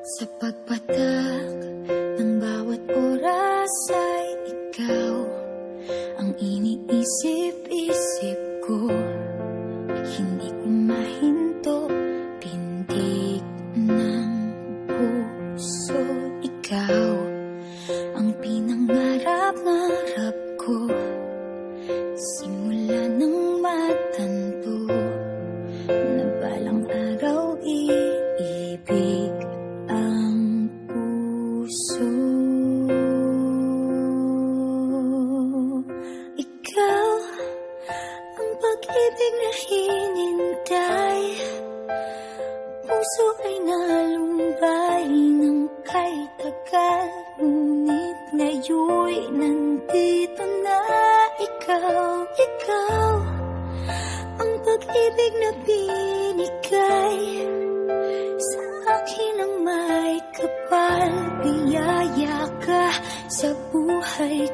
Sa pagpatak ng bawat oras ay ikaw ang iniisip-isip ko. Hindi ko mahinto, pintig ng puso. Ikaw ang pinangarap-ngarap ko, simula ng matanto na balang araw iibig ang puso. Ikaw ang pag-ibig na hinintay, puso ay nalumbay ng kay tagal, ngunit ngayon'y nandito na ikaw. Ikaw ang pag-ibig na binigay sa akin ang may kapal, biyaya ka sa buhay